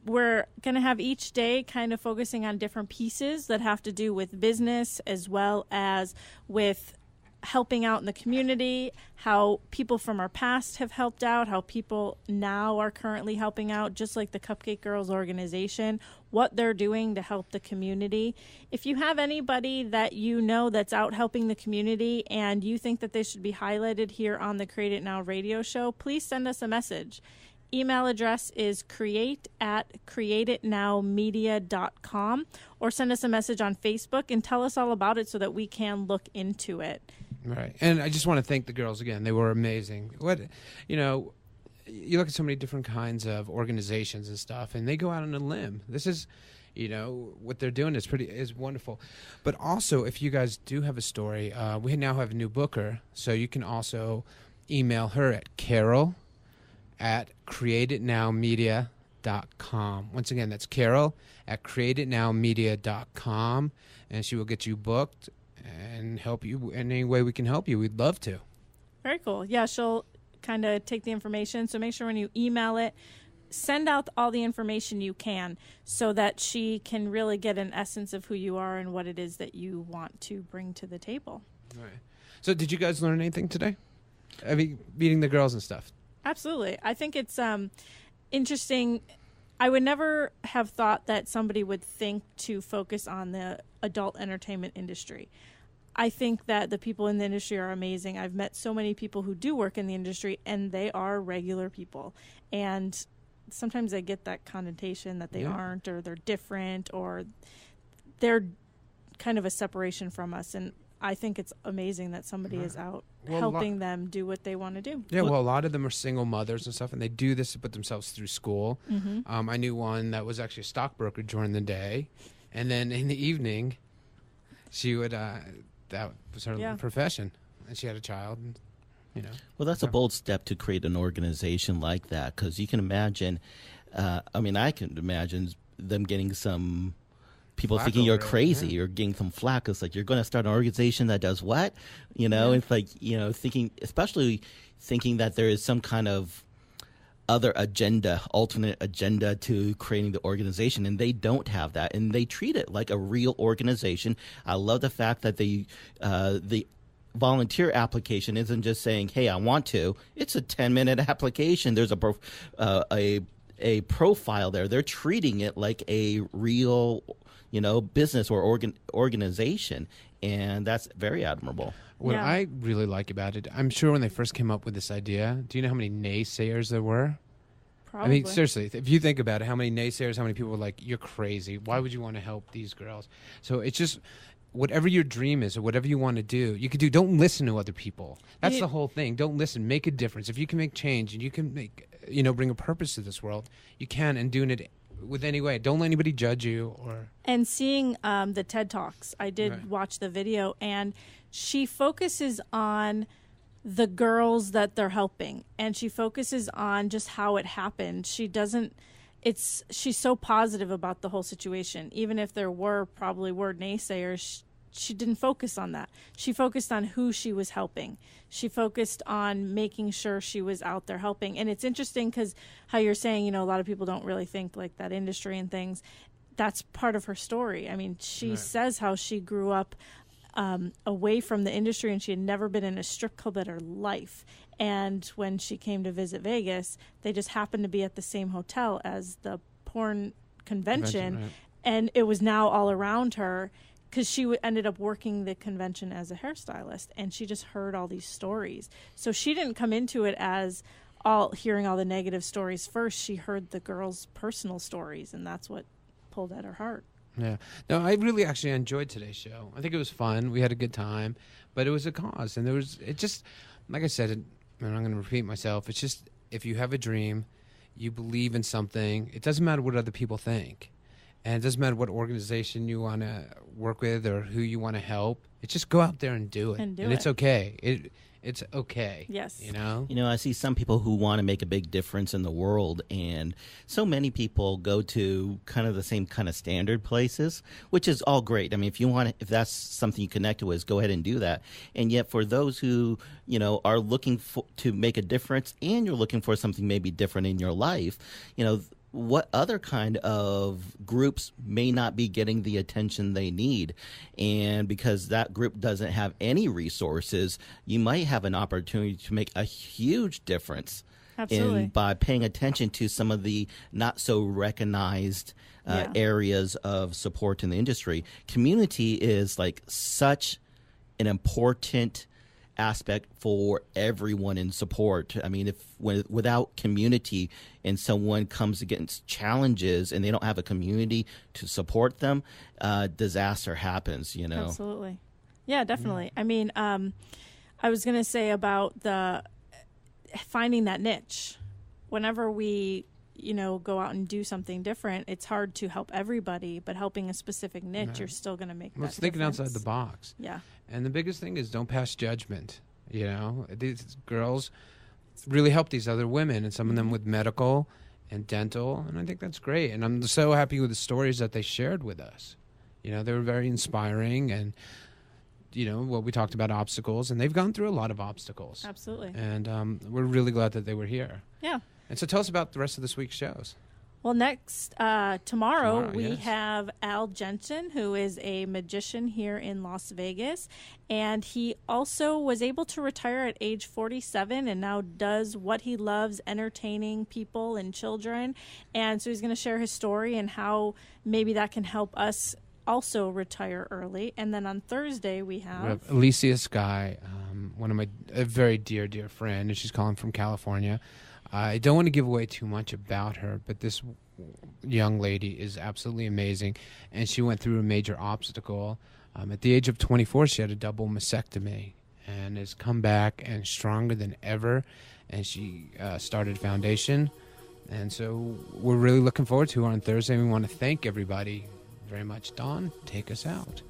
We're going to have each day kind of focusing on different pieces that have to do with business as well as with helping out in the community, how people from our past have helped out, how people now are currently helping out, just like the Cupcake Girls organization, what they're doing to help the community. If you have anybody that you know that's out helping the community and you think that they should be highlighted here on the Create It Now radio show, please send us a message. Email address is create@createitnowmedia.com, or send us a message on Facebook and tell us all about it so that we can look into it. Right. And I just want to thank the girls again. They were amazing. You look at so many different kinds of organizations and stuff, and they go out on a limb. This is, what they're doing is wonderful. But also, if you guys do have a story, we now have a new booker, so you can also email her at carol@createitnowmedia.com. Once again, that's carol@createitnowmedia.com, and she will get you booked and help you in any way we can help you. We'd love to. Very cool. Yeah, she'll kind of take the information. So make sure when you email it, send out all the information you can so that she can really get an essence of who you are and what it is that you want to bring to the table. Right. So did you guys learn anything today? I mean, meeting the girls and stuff. Absolutely. I think it's interesting. I would never have thought that somebody would think to focus on the adult entertainment industry. I think that the people in the industry are amazing. I've met so many people who do work in the industry, and they are regular people. And sometimes I get that connotation that they aren't, or they're different, or they're kind of a separation from us. And I think it's amazing that somebody is out helping them do what they want to do. Yeah, well, a lot of them are single mothers and stuff, and they do this to put themselves through school. Mm-hmm. I knew one that was actually a stockbroker during the day, and then in the evening, she would, that was her profession, and she had a child, and, Well, that's a bold step to create an organization like that, because you can imagine, I can imagine them getting some people flack thinking you're over it, crazy or getting some flack. It's like, you're going to start an organization that does what? It's like, especially thinking that there is some kind of other alternate agenda to creating the organization, and they don't have that, and they treat it like a real organization. I love the fact that the volunteer application isn't just saying, "Hey, I want to." It's a 10-minute application. There's a profile there. They're treating it like a real, business or organization, and that's very admirable. What I really like about it, I'm sure when they first came up with this idea, do you know how many naysayers there were? Probably. I mean, seriously, if you think about it, how many naysayers, how many people were like, "You're crazy. Why would you want to help these girls?" So it's just, whatever your dream is or whatever you want to do, you could do. Don't listen to other people. That's the whole thing. Don't listen. Make a difference. If you can make change and you can bring a purpose to this world, you can, and doing it with any way. Don't let anybody judge you. And seeing the TED Talks, I did watch the video, and she focuses on the girls that they're helping, and she focuses on just how it happened. She's so positive about the whole situation. Even if there probably were naysayers, she didn't focus on that. She focused on who she was helping. She focused on making sure she was out there helping. And it's interesting because how you're saying, a lot of people don't really think like that industry and things. That's part of her story. I mean, she says how she grew up away from the industry, and she had never been in a strip club in her life. And when she came to visit Vegas, they just happened to be at the same hotel as the porn convention. And it was now all around her because she ended up working the convention as a hairstylist, and she just heard all these stories. So she didn't come into it as hearing all the negative stories first. She heard the girls' personal stories, and that's what pulled at her heart. Yeah. No, I really actually enjoyed today's show. I think it was fun. We had a good time, but it was a cause. And like I said, and I'm going to repeat myself, it's just, if you have a dream, you believe in something, it doesn't matter what other people think. And it doesn't matter what organization you want to work with or who you want to help. It's just go out there and do it. And it's okay. It's okay. Yes. I see some people who want to make a big difference in the world, and so many people go to kind of the same kind of standard places, which is all great. I mean, if that's something you connect with, go ahead and do that. And yet for those who, are looking to make a difference, and you're looking for something maybe different in your life, what other kind of groups may not be getting the attention they need? And because that group doesn't have any resources, you might have an opportunity to make a huge difference. Absolutely. By paying attention to some of the not so recognized areas of support in the industry. Community is like such an important aspect for everyone in support. I mean, without community and someone comes against challenges and they don't have a community to support them, disaster happens, Absolutely. Yeah, definitely. I mean, I was going to say about the finding that niche. Whenever we, go out and do something different, it's hard to help everybody, but helping a specific niche, you're still going to make that Let's thinking difference. outside the box. Yeah. And the biggest thing is don't pass judgment. These girls really help these other women, and some of them with medical and dental, and I think that's great. And I'm so happy with the stories that they shared with us. They were very inspiring, and we talked about obstacles, and they've gone through a lot of obstacles. Absolutely. And we're really glad that they were here. Yeah. And so tell us about the rest of this week's shows. Well, next, tomorrow we have Al Jensen, who is a magician here in Las Vegas. And he also was able to retire at age 47 and now does what he loves, entertaining people and children. And so he's going to share his story and how maybe that can help us also retire early. And then on Thursday we have Alicia Sky, a very dear friend, and she's calling from California. I don't want to give away too much about her, but this young lady is absolutely amazing, and she went through a major obstacle. At the age of 24, she had a double mastectomy and has come back and stronger than ever, and she started Foundation. And so we're really looking forward to her on Thursday. We want to thank everybody very much. Dawn, take us out.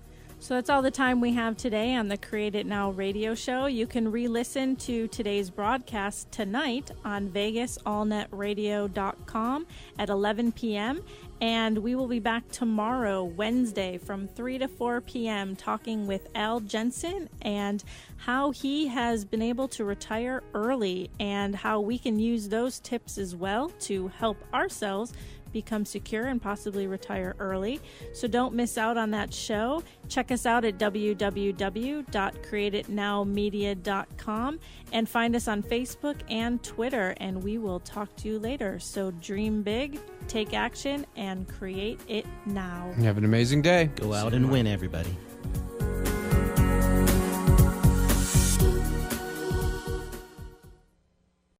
So that's all the time we have today on the Create It Now radio show. You can re-listen to today's broadcast tonight on VegasAllNetRadio.com at 11 p.m. And we will be back tomorrow, Wednesday, from 3 to 4 p.m. talking with Al Jensen and how he has been able to retire early and how we can use those tips as well to help ourselves become secure and possibly retire early. So don't miss out on that show. Check us out at www.createitnowmedia.com and find us on Facebook and Twitter, and we will talk to you later. So dream big, take action, and create it now. Have an amazing day. Go out and win, everybody.